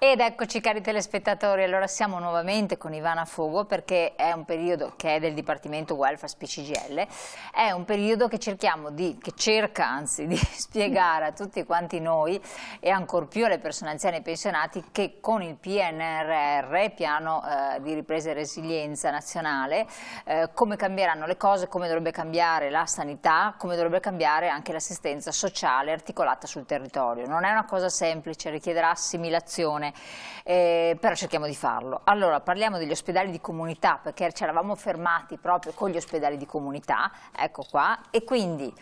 Ed eccoci cari telespettatori, allora siamo nuovamente con Ivana Fogo perché è un periodo che è del Dipartimento Welfare SPCGIL, è un periodo che cerca anzi di spiegare a tutti quanti noi e ancor più alle persone anziane e pensionati che con il PNRR, Piano di Ripresa e Resilienza Nazionale, come cambieranno le cose, come dovrebbe cambiare la sanità, come dovrebbe cambiare anche l'assistenza sociale articolata sul territorio. Non è una cosa semplice, richiederà assimilazione. Però cerchiamo di farlo. Allora parliamo degli ospedali di comunità perché ci eravamo fermati proprio con gli ospedali di comunità, ecco qua, e quindi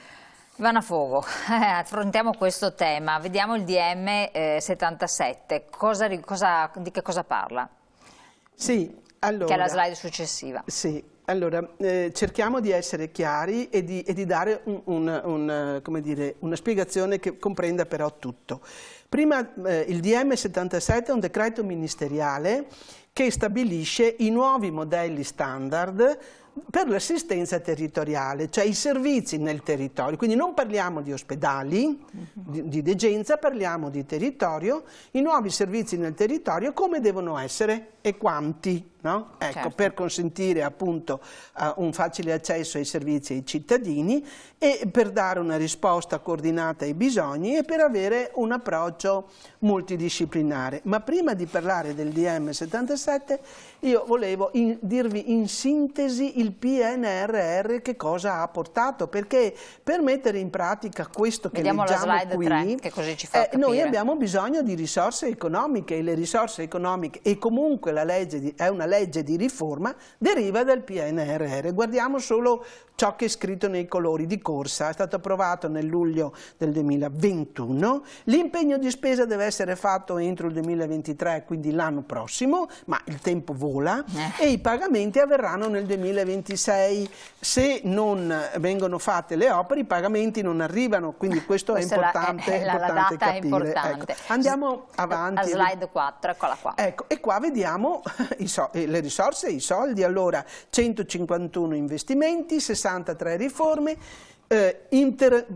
Ivana Fogo, affrontiamo questo tema, vediamo il DM 77, di che cosa parla? Sì, allora, che è la slide successiva. Sì, allora cerchiamo di essere chiari e di dare una spiegazione che comprenda però tutto. Prima il DM 77 è un decreto ministeriale che stabilisce i nuovi modelli standard per l'assistenza territoriale, cioè i servizi nel territorio. Quindi non parliamo di ospedali, di degenza, parliamo di territorio, i nuovi servizi nel territorio, come devono essere e quanti, no? Ecco, certo. Per consentire appunto un facile accesso ai servizi ai cittadini e per dare una risposta coordinata ai bisogni e per avere un approccio multidisciplinare. Ma prima di parlare del DM 77 io volevo dirvi in sintesi il PNRR che cosa ha portato, perché per mettere in pratica questo che leggiamo la slide qui, 3, che così ci fa capire. Noi abbiamo bisogno di risorse economiche e le risorse economiche, e comunque è una legge di riforma, deriva dal PNRR. Guardiamo solo ciò che è scritto nei colori di corsa, è stato approvato nel luglio del 2021, l'impegno di spesa deve essere fatto entro il 2023, quindi l'anno prossimo, ma il tempo vola, e i pagamenti avverranno nel 2026. Se non vengono fatte le opere, i pagamenti non arrivano, quindi questo è importante, la data capire. È importante. Ecco, andiamo avanti. La slide 4, eccola qua. Ecco, e qua vediamo le risorse e i soldi. Allora, 151 investimenti, 63 riforme,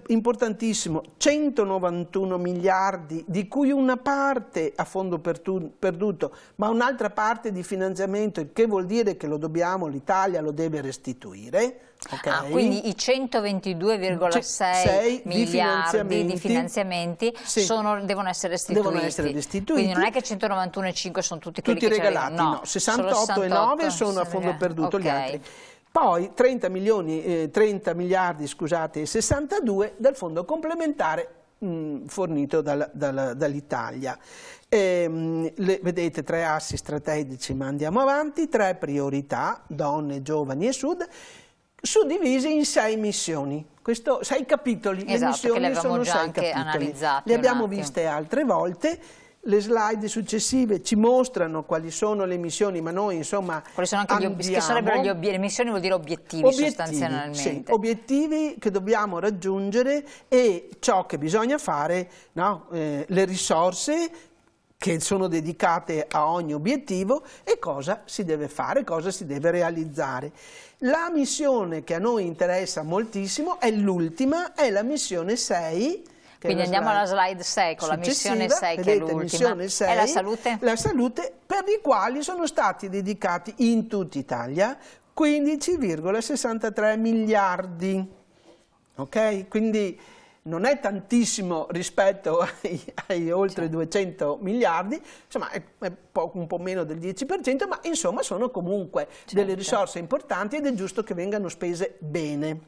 importantissimo, 191 miliardi, di cui una parte a fondo perduto, ma un'altra parte di finanziamento, che vuol dire che l'Italia lo deve restituire. Okay. Quindi i 122,6 miliardi di finanziamenti sì, devono essere restituiti. Quindi non è che 191,5 sono tutti quelli che regalati, no, 68,9 sono a fondo perduto, gli altri. Poi 30 miliardi e 62 del fondo complementare fornito dall'Italia. Vedete 3 assi strategici, ma andiamo avanti, 3 priorità, donne, giovani e sud, suddivisi in 6 missioni. 6 capitoli, esatto, le missioni sono 6 capitoli. Le abbiamo viste altre volte. Le slide successive ci mostrano quali sono le missioni, ma noi insomma quali sono anche che sarebbero le missioni, vuol dire obiettivi sostanzialmente. Sì, obiettivi che dobbiamo raggiungere e ciò che bisogna fare, no? Le risorse che sono dedicate a ogni obiettivo e cosa si deve fare, cosa si deve realizzare. La missione che a noi interessa moltissimo è l'ultima, è la missione 6. Quindi andiamo alla slide 6 con la missione 6 che è l'ultima. È la salute? La salute, per i quali sono stati dedicati in tutta Italia 15,63 miliardi. Ok? Quindi non è tantissimo rispetto ai oltre 200 miliardi, insomma è un po' meno del 10%, ma insomma sono comunque delle risorse importanti ed è giusto che vengano spese bene.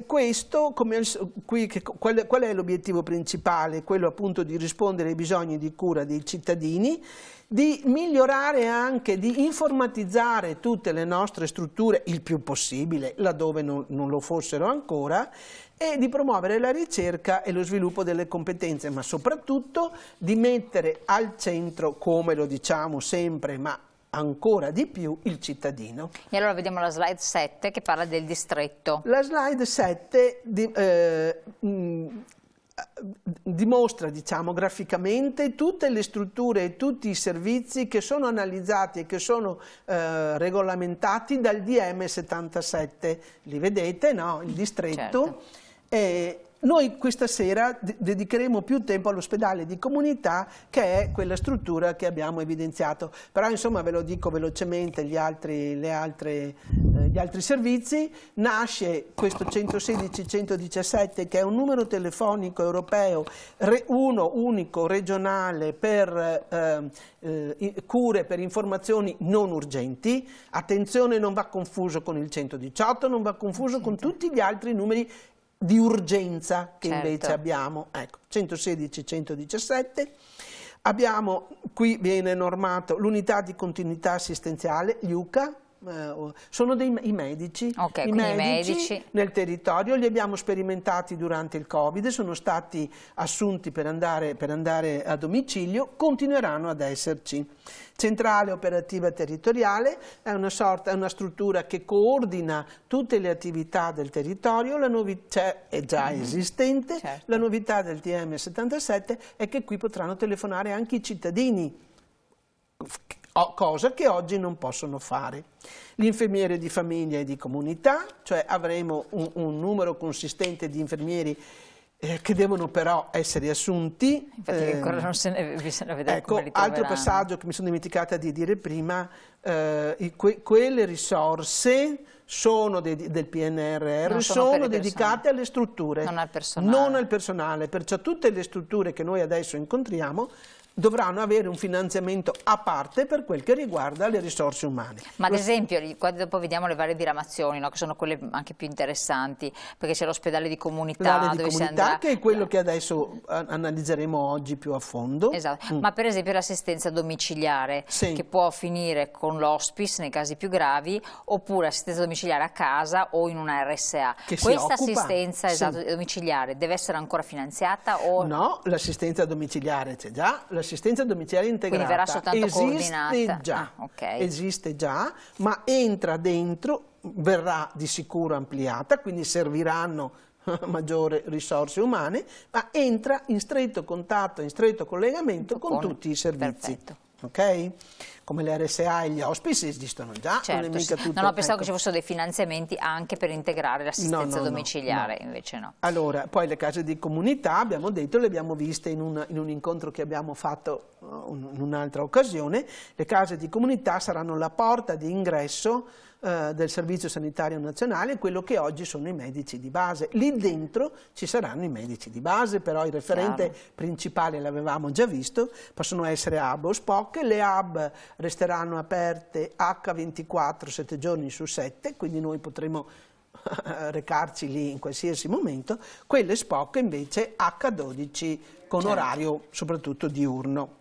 Questo, qual è l'obiettivo principale? Quello appunto di rispondere ai bisogni di cura dei cittadini, di migliorare anche, di informatizzare tutte le nostre strutture il più possibile, laddove non lo fossero ancora, e di promuovere la ricerca e lo sviluppo delle competenze, ma soprattutto di mettere al centro, come lo diciamo sempre, ma ancora di più, il cittadino. E allora vediamo la slide 7 che parla del distretto. La slide 7 dimostra, diciamo, graficamente tutte le strutture e tutti i servizi che sono analizzati e che sono regolamentati dal DM 77. Li vedete, no? Il distretto. Certo. Noi questa sera dedicheremo più tempo all'ospedale di comunità, che è quella struttura che abbiamo evidenziato, però insomma ve lo dico velocemente, gli altri servizi. Nasce questo 116-117, che è un numero telefonico europeo, uno unico regionale per cure, per informazioni non urgenti. Attenzione, non va confuso con il 118, non va confuso con tutti gli altri numeri di urgenza che invece abbiamo. Ecco, 116-117. Abbiamo, qui viene normato l'unità di continuità assistenziale, gli UCA, sono i medici, okay, i medici nel territorio, li abbiamo sperimentati durante il Covid, sono stati assunti per andare a domicilio, continueranno ad esserci. Centrale operativa territoriale è una struttura che coordina tutte le attività del territorio, è già esistente, la novità del TM77 è che qui potranno telefonare anche i cittadini, cosa che oggi non possono fare. L'infermiere di famiglia e di comunità, cioè avremo un numero consistente di infermieri che devono però essere assunti. Infatti ancora non bisogna vedere come li troveranno. Altro passaggio che mi sono dimenticata di dire prima, quelle risorse sono del PNRR, sono dedicate alle strutture, non al personale. Non al personale, perciò tutte le strutture che noi adesso incontriamo dovranno avere un finanziamento a parte per quel che riguarda le risorse umane. Ma ad esempio, qua dopo vediamo le varie diramazioni, no? Che sono quelle anche più interessanti, perché c'è l'ospedale di comunità, che è quello che adesso analizzeremo oggi più a fondo. Esatto, ma per esempio l'assistenza domiciliare, che può finire con l'hospice nei casi più gravi, oppure assistenza domiciliare a casa o in una RSA. Questa assistenza domiciliare deve essere ancora finanziata? No, l'assistenza domiciliare c'è già, l'assistenza domiciliare integrata quindi verrà soltanto coordinata. Esiste già, ma entra dentro, verrà di sicuro ampliata, quindi serviranno maggiori risorse umane, ma entra in stretto contatto, in stretto collegamento con tutti i servizi. Perfetto. Ok? Come le RSA e gli hospice esistono già, non è mica tutto. No, pensavo che ci fossero dei finanziamenti anche per integrare l'assistenza domiciliare, invece no. Allora, poi le case di comunità, abbiamo detto, le abbiamo viste in un incontro che abbiamo fatto in un'altra occasione. Le case di comunità saranno la porta di ingresso del Servizio Sanitario Nazionale, quello che oggi sono i medici di base. Lì dentro ci saranno i medici di base, però il referente principale l'avevamo già visto, possono essere hub o SPOC, le hub resteranno aperte H24 7 giorni su 7, quindi noi potremo recarci lì in qualsiasi momento, quelle SPOC invece H12 con orario soprattutto diurno.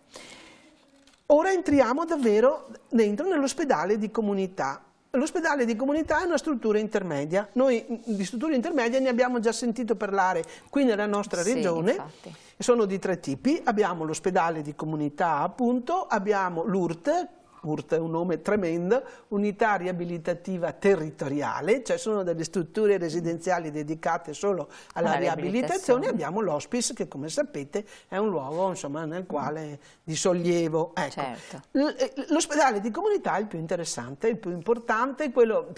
Ora entriamo davvero dentro nell'ospedale di comunità. L'ospedale di comunità è una struttura intermedia, noi di strutture intermedie ne abbiamo già sentito parlare qui nella nostra regione, sono di 3 tipi, abbiamo l'ospedale di comunità appunto, abbiamo l'URT è un nome tremendo, unità riabilitativa territoriale, cioè sono delle strutture residenziali dedicate solo alla riabilitazione. Abbiamo l'hospice che, come sapete, è un luogo insomma, nel quale di sollievo. Ecco. L'ospedale di comunità è il più interessante, il più importante, è quello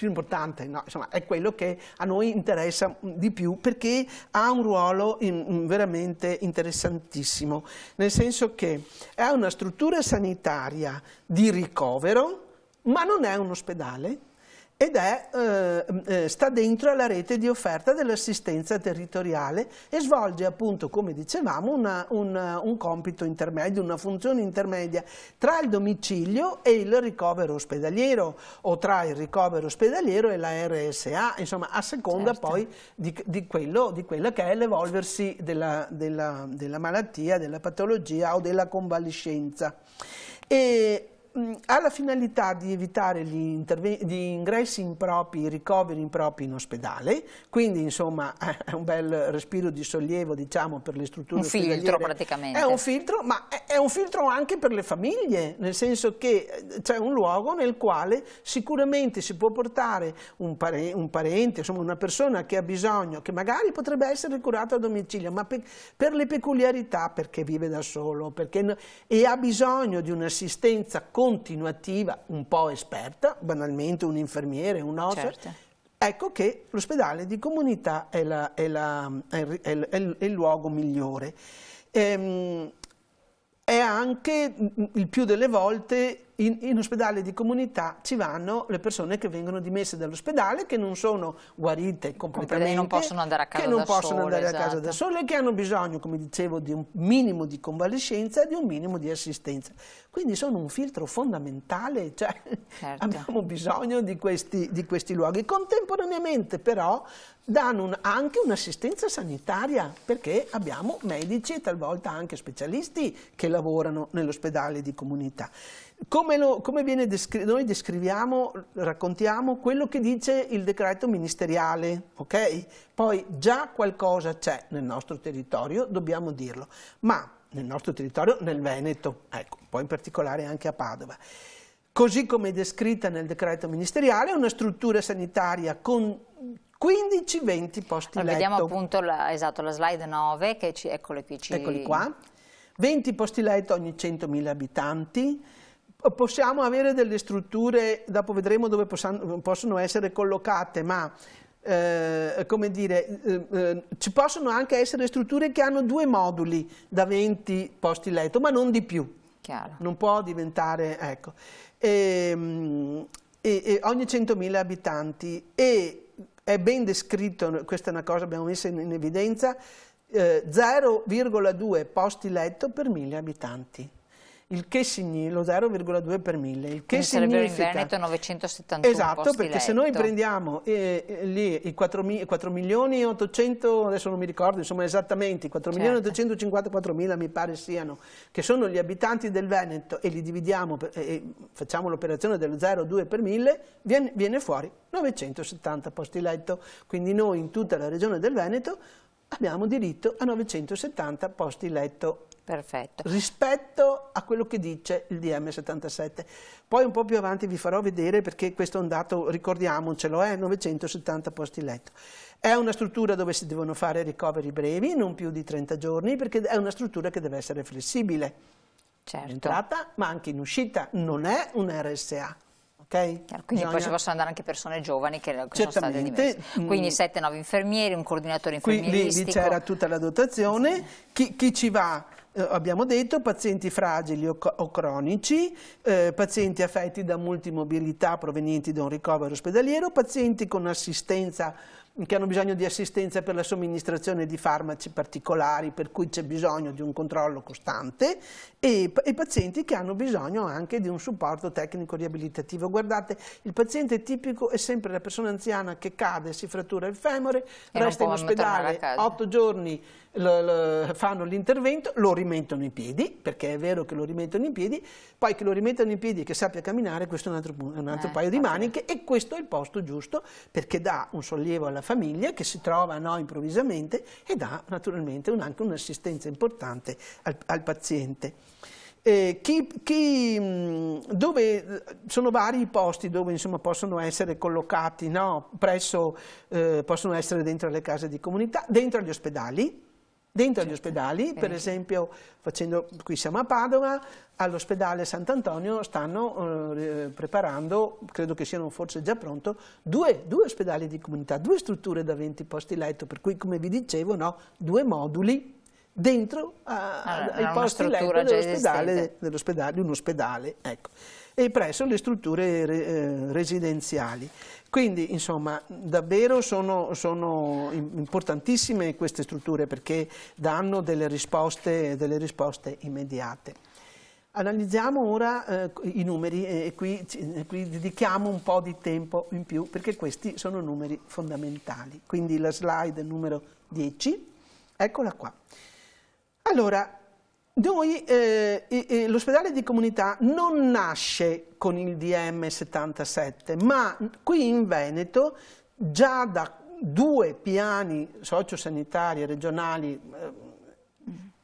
che a noi interessa di più perché ha un ruolo veramente interessantissimo, nel senso che è una struttura sanitaria di ricovero, ma non è un ospedale ed sta dentro alla rete di offerta dell'assistenza territoriale e svolge appunto, come dicevamo, un compito intermedio, una funzione intermedia tra il domicilio e il ricovero ospedaliero o tra il ricovero ospedaliero e la RSA, insomma a seconda poi di quella che è l'evolversi della malattia, della patologia o della convalescenza. Ha la finalità di evitare gli ingressi impropri, i ricoveri impropri in ospedale, quindi insomma è un bel respiro di sollievo diciamo per le strutture ospedaliere. Un filtro praticamente. È un filtro, ma è un filtro anche per le famiglie, nel senso che c'è un luogo nel quale sicuramente si può portare un parente, insomma una persona che ha bisogno, che magari potrebbe essere curato a domicilio, ma per le peculiarità, perché vive da solo, e ha bisogno di un'assistenza continuativa, un po' esperta, banalmente un infermiere, un OSER, ecco che l'ospedale di comunità è il luogo migliore. È anche il più delle volte in ospedale di comunità ci vanno le persone che vengono dimesse dall'ospedale, che non sono guarite completamente, non possono andare a casa che non da possono sole, andare a casa esatto. da sole, e che hanno bisogno, come dicevo, di un minimo di convalescenza e di un minimo di assistenza. Quindi sono un filtro fondamentale, cioè Certo. abbiamo bisogno di questi luoghi. Contemporaneamente però danno anche un'assistenza sanitaria, perché abbiamo medici e talvolta anche specialisti che lavorano nell'ospedale di comunità. Come viene descritto? Noi descriviamo, raccontiamo quello che dice il decreto ministeriale, ok? Poi già qualcosa c'è nel nostro territorio, dobbiamo dirlo, ma nel nostro territorio, nel Veneto, ecco, poi in particolare anche a Padova. Così come è descritta nel decreto ministeriale, una struttura sanitaria con 15-20 posti letto. Vediamo appunto la slide 9, che eccole qui. Eccoli qua, 20 posti letto ogni 100.000 abitanti. Possiamo avere delle strutture, dopo vedremo dove possono essere collocate, ma come dire, ci possono anche essere strutture che hanno 2 moduli da 20 posti letto, ma non di più. Chiaro. Non può diventare, ecco, e ogni 100.000 abitanti, e è ben descritto, questa è una cosa che abbiamo messo in evidenza, 0,2 posti letto per 1.000 abitanti. Il che significa lo 0,2 per 1000, il che sarebbero significa in Veneto 971 esatto, posti perché letto. se noi prendiamo lì i 4 milioni e 800, adesso non mi ricordo insomma esattamente, i 4 milioni e 854 mila mi pare siano, che sono gli abitanti del Veneto, e li dividiamo e facciamo l'operazione dello 0,2 per 1000, viene fuori 970 posti letto. Quindi noi in tutta la regione del Veneto abbiamo diritto a 970 posti letto. Perfetto. Rispetto a quello che dice il DM 77. Poi un po' più avanti vi farò vedere, perché questo è un dato, ricordiamocelo, è 970 posti letto. È una struttura dove si devono fare ricoveri brevi, non più di 30 giorni, perché è una struttura che deve essere flessibile. Certo. In entrata, ma anche in uscita, non è un RSA. Okay? Quindi poi ci possono andare anche persone giovani che sono state dimesse. Quindi 7-9 infermieri, un coordinatore infermieristico. Lì c'era tutta la dotazione. Chi ci va? Abbiamo detto pazienti fragili o cronici, pazienti affetti da multimobilità provenienti da un ricovero ospedaliero, pazienti con assistenza, che hanno bisogno di assistenza per la somministrazione di farmaci particolari, per cui c'è bisogno di un controllo costante, e pazienti che hanno bisogno anche di un supporto tecnico riabilitativo. Guardate, il paziente tipico è sempre la persona anziana che cade, si frattura il femore, resta in ospedale 8 giorni, fanno l'intervento, lo rimettono in piedi, perché è vero che lo rimettono in piedi, poi che lo rimettano in piedi e che sappia camminare, questo è un altro paio di maniche, e questo è il posto giusto, perché dà un sollievo alla famiglia che si trova improvvisamente, e dà naturalmente anche un'assistenza importante al paziente. Dove sono vari i posti dove insomma possono essere collocati, no? Possono essere dentro le case di comunità, dentro agli ospedali. Dentro agli ospedali, per esempio, qui siamo a Padova, all'ospedale Sant'Antonio stanno preparando, credo che siano forse già pronto, due ospedali di comunità, 2 strutture da 20 posti letto, per cui, come vi dicevo, 2 moduli dentro ai posti letto dell'ospedale, di un ospedale, ecco, e presso le strutture residenziali. Quindi, insomma, davvero sono importantissime queste strutture, perché danno delle risposte immediate. Analizziamo ora i numeri, e qui dedichiamo un po' di tempo in più, perché questi sono numeri fondamentali. Quindi la slide numero 10, eccola qua. Allora, l'ospedale di comunità non nasce con il DM 77, ma qui in Veneto già da 2 piani sociosanitari regionali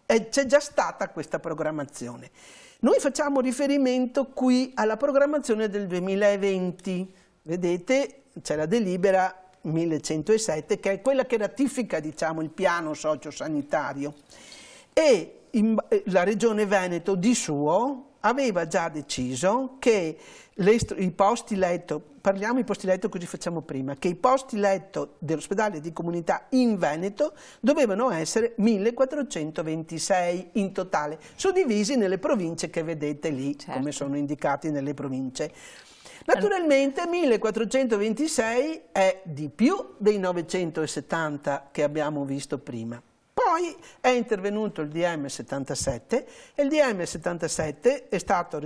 c'è già stata questa programmazione. Noi facciamo riferimento qui alla programmazione del 2020, vedete c'è la delibera 1107, che è quella che ratifica, diciamo, il piano sociosanitario, e la Regione Veneto di suo aveva già deciso che i posti letto, parliamo di posti letto così facciamo prima, che i posti letto dell'ospedale di comunità in Veneto dovevano essere 1426 in totale, suddivisi nelle province che vedete lì, certo, come sono indicati nelle province. Naturalmente 1426 è di più dei 970 che abbiamo visto prima. Poi è intervenuto il DM 77 e il DM 77 è stato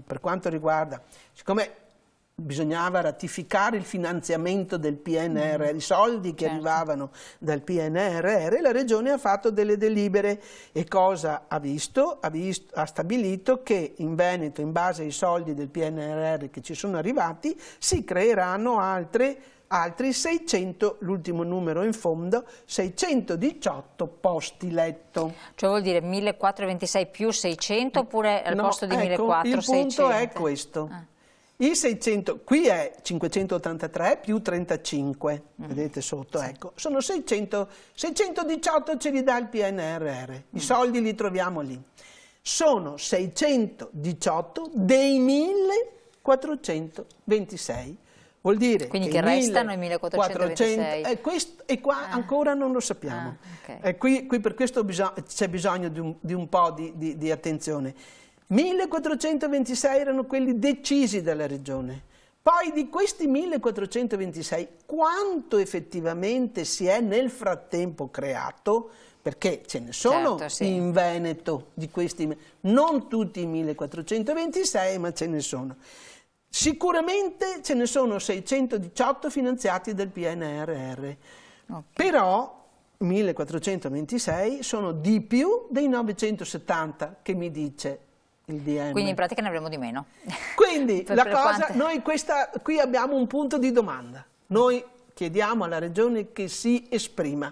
per quanto riguarda, siccome bisognava ratificare il finanziamento del PNRR, i soldi che arrivavano dal PNRR, la Regione ha fatto delle delibere e cosa ha visto? Ha stabilito che in Veneto, in base ai soldi del PNRR che ci sono arrivati, si creeranno altri 600, l'ultimo numero in fondo, 618 posti letto. Cioè vuol dire 1426 più 600 oppure al posto di 1400? Il punto è questo. I 600, qui è 583 più 35, vedete sotto, sì, ecco, sono 618 ce li dà il PNRR, i soldi li troviamo lì. Sono 618 dei 1426. Vuol dire quindi che restano i 1426. E qua ancora non lo sappiamo. Okay. Qui per questo c'è bisogno di un po' di attenzione. 1426 erano quelli decisi dalla Regione. Poi di questi 1426, quanto effettivamente si è nel frattempo creato? Perché ce ne sono, certo, sì, in Veneto di questi, non tutti i 1426, ma ce ne sono. Sicuramente ce ne sono 618 finanziati dal PNRR, okay, però 1426 sono di più dei 970 che mi dice il DM. Quindi in pratica ne avremo di meno. Quindi noi qui abbiamo un punto di domanda. Noi chiediamo alla Regione che si esprima,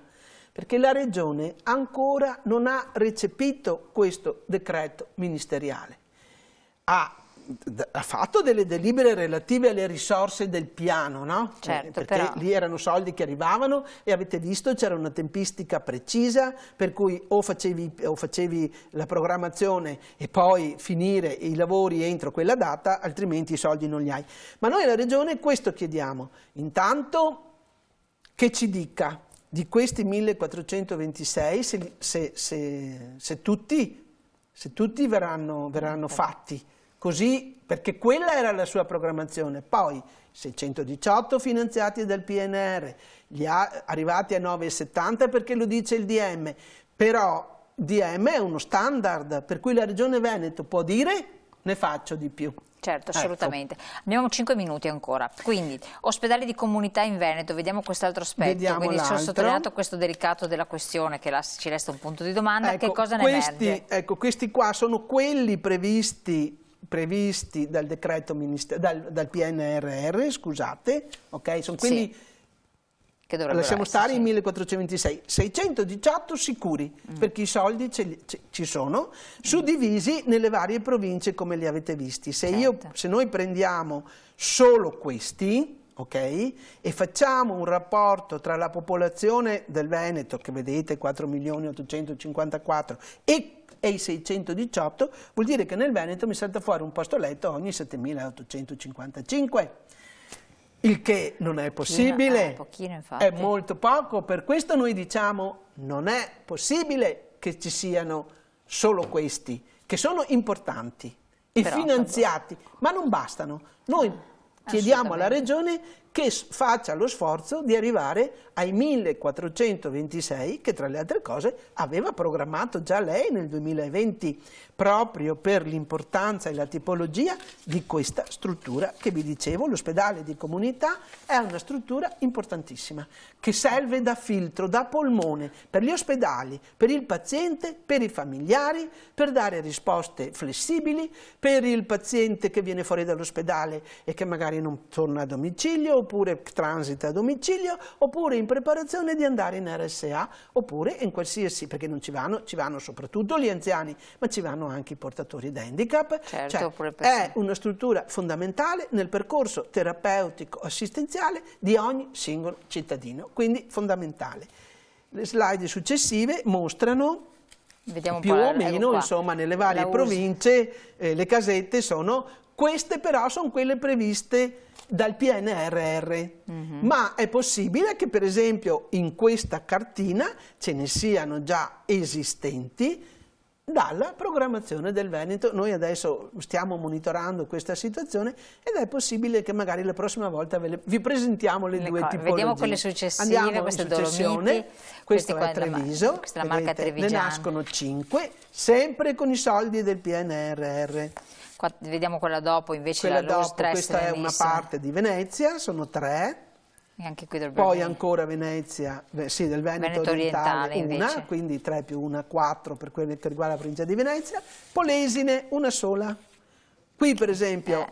perché la Regione ancora non ha recepito questo decreto ministeriale. Ha fatto delle delibere relative alle risorse del piano, no? Certo, perché lì erano soldi che arrivavano e avete visto c'era una tempistica precisa per cui o facevi la programmazione e poi finire i lavori entro quella data, altrimenti i soldi non li hai. Ma noi alla Regione questo chiediamo, intanto che ci dica di questi 1426 se tutti verranno fatti. Così, perché quella era la sua programmazione, poi 618 finanziati dal PNR, arrivati a 9,70 perché lo dice il DM, però DM è uno standard, per cui la Regione Veneto può dire ne faccio di più. Certo, assolutamente. Ecco. Abbiamo 5 minuti ancora. Quindi, ospedali di comunità in Veneto, vediamo quest'altro aspetto. Quindi ci ho sottolineato questo delicato della questione che ci resta un punto di domanda. Ecco, che cosa ne emerge? Ecco, questi qua sono quelli previsti dal decreto dal PNRR, scusate, ok? Sono quelli, sì, che lasciamo stare, sì, i 1426, 618 sicuri, perché i soldi ci sono, suddivisi nelle varie province come li avete visti. Se noi prendiamo solo questi, ok, e facciamo un rapporto tra la popolazione del Veneto, che vedete 4.854.000 e i 618, vuol dire che nel Veneto mi salta fuori un posto letto ogni 7.855, il che non è possibile, è molto poco, per questo noi diciamo non è possibile che ci siano solo questi, che sono importanti e finanziati, ma non bastano. Noi chiediamo alla Regione che faccia lo sforzo di arrivare ai 1426 che tra le altre cose aveva programmato già lei nel 2020 proprio per l'importanza e la tipologia di questa struttura che vi dicevo. L'ospedale di comunità è una struttura importantissima che serve da filtro, da polmone per gli ospedali, per il paziente, per i familiari, per dare risposte flessibili, per il paziente che viene fuori dall'ospedale e che magari non torna a domicilio oppure transita a domicilio, oppure in preparazione di andare in RSA, oppure in qualsiasi, perché non ci vanno soprattutto gli anziani, ma ci vanno anche i portatori di handicap. Certo, cioè, è una struttura fondamentale nel percorso terapeutico assistenziale di ogni singolo cittadino, quindi fondamentale. Le slide successive mostrano Vediamo un più po', o ecco meno, qua. insomma, nelle varie La province le casette sono queste, però sono quelle previste dal PNRR, ma è possibile che per esempio in questa cartina ce ne siano già esistenti dalla programmazione del Veneto. Noi adesso stiamo monitorando questa situazione ed è possibile che magari la prossima volta vi presentiamo le due tipologie. Vediamo quelle successive. Andiamo queste in successione. Dolomiti, Questo è Treviso, questa è la marca vedete, ne trevigiana. nascono 5, sempre con i soldi del PNRR. Qua, vediamo quella dopo invece, Quella la Luz dopo, questa è una parte di Venezia, sono 3. E anche qui dovrebbe Poi venire. ancora Venezia, sì, del Veneto orientale una, invece. quindi 3 più 1, 4 per quello che riguarda la provincia di Venezia. Polesine, una sola. Qui per esempio,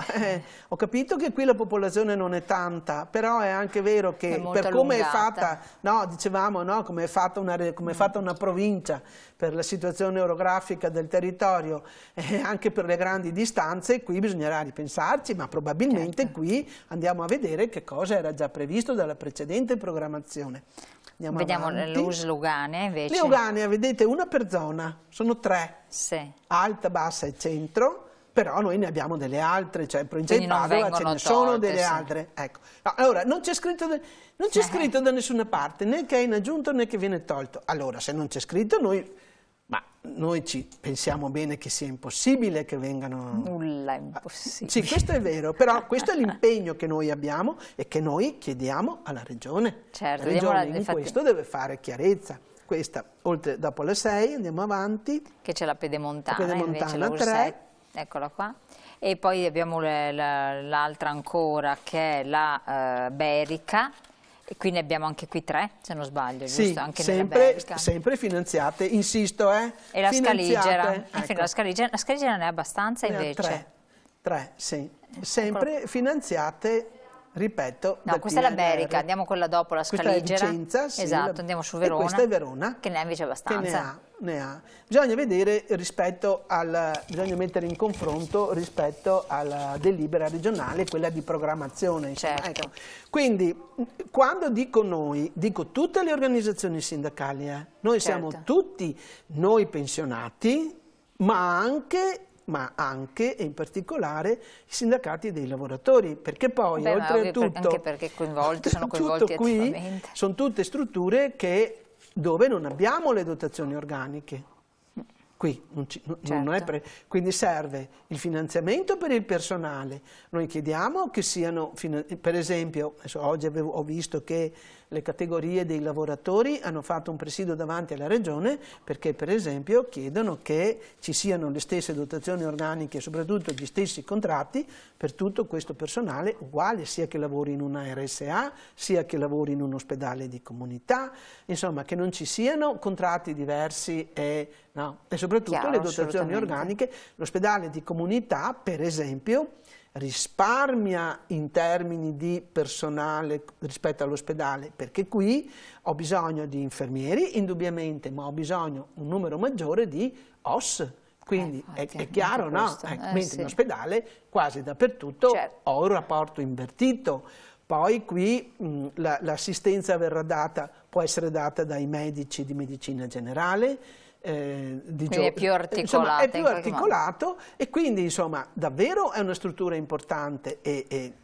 ho capito che qui la popolazione non è tanta, però è anche vero che per come è fatta, no, dicevamo, no, come è fatta una provincia, per la situazione orografica del territorio e anche per le grandi distanze, qui bisognerà ripensarci, ma probabilmente qui andiamo a vedere che cosa era già previsto dalla precedente programmazione. Andiamo Vediamo avanti. le Luz Lugane invece. Le Lugane, vedete, una per zona, sono 3, sì. Alta, Bassa e Centro. Però noi ne abbiamo delle altre, cioè in provincia di Padova ce ne sono delle altre. Ecco. No, allora, non c'è scritto da nessuna parte, né che è in aggiunto né che viene tolto. Allora, se non c'è scritto, noi ci pensiamo bene che sia impossibile che vengano... Nulla è impossibile. Sì, questo è vero, però questo è l'impegno che noi abbiamo e che noi chiediamo alla Regione. Certo, la Regione in questo deve fare chiarezza. Questa, dopo le 6, andiamo avanti. Che c'è la Pedemontana, invece la 3. Eccola qua. E poi abbiamo l'altra ancora che è la Berica, e quindi abbiamo anche qui 3, se non sbaglio, sì, giusto? Anche sempre finanziate, insisto, E la Scaligera, ecco. la Scaligera ne ha abbastanza invece? 3, sì, sempre finanziate. Ripeto, no, questa è la Berica, andiamo quella dopo, la Scaligera. Questa è Vicenza, sì, esatto, andiamo su Verona. E questa è Verona. Che ne ha invece abbastanza. Ne ha. Bisogna vedere bisogna mettere in confronto rispetto alla delibera regionale, quella di programmazione. Insomma, certo. ecco. Quindi, quando dico noi, dico tutte le organizzazioni sindacali, noi siamo tutti noi pensionati, ma anche e in particolare i sindacati dei lavoratori, perché poi oltretutto anche perché sono coinvolti attivamente. Sono tutte strutture dove non abbiamo le dotazioni organiche. Qui non è quindi serve il finanziamento per il personale. Noi chiediamo che siano, per esempio, oggi ho visto che le categorie dei lavoratori hanno fatto un presidio davanti alla Regione perché per esempio chiedono che ci siano le stesse dotazioni organiche e soprattutto gli stessi contratti per tutto questo personale uguale, sia che lavori in una RSA, sia che lavori in un ospedale di comunità, insomma che non ci siano contratti diversi e soprattutto le dotazioni organiche. L'ospedale di comunità, per esempio, risparmia in termini di personale rispetto all'ospedale, perché qui ho bisogno di infermieri, indubbiamente, ma ho bisogno un numero maggiore di OS. Quindi è chiaro, no? Mentre in ospedale quasi dappertutto ho un rapporto invertito. Poi qui l'assistenza può essere data dai medici di medicina generale, quindi è più articolato, è più articolato e quindi insomma davvero è una struttura importante e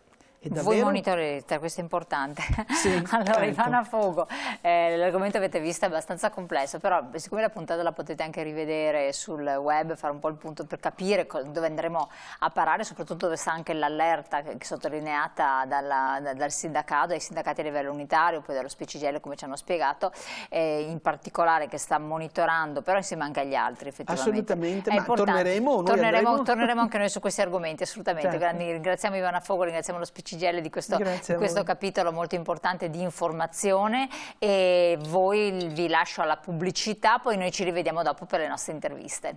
davvero... Voi monitorate, questo è importante. Sì, allora, ecco. Ivana Fogo, l'argomento avete visto è abbastanza complesso, però siccome la puntata la potete anche rivedere sul web, fare un po' il punto per capire dove andremo a parare, soprattutto dove sta anche l'allerta che è sottolineata dal sindacato, dai sindacati a livello unitario, poi dallo SPCGIL come ci hanno spiegato, in particolare che sta monitorando, però insieme anche agli altri effettivamente. Assolutamente, ma torneremo anche noi su questi argomenti, assolutamente. Certo. Ringraziamo Ivana Fogo, ringraziamo lo SPCGIL di questo capitolo molto importante di informazione e voi vi lascio alla pubblicità, poi noi ci rivediamo dopo per le nostre interviste.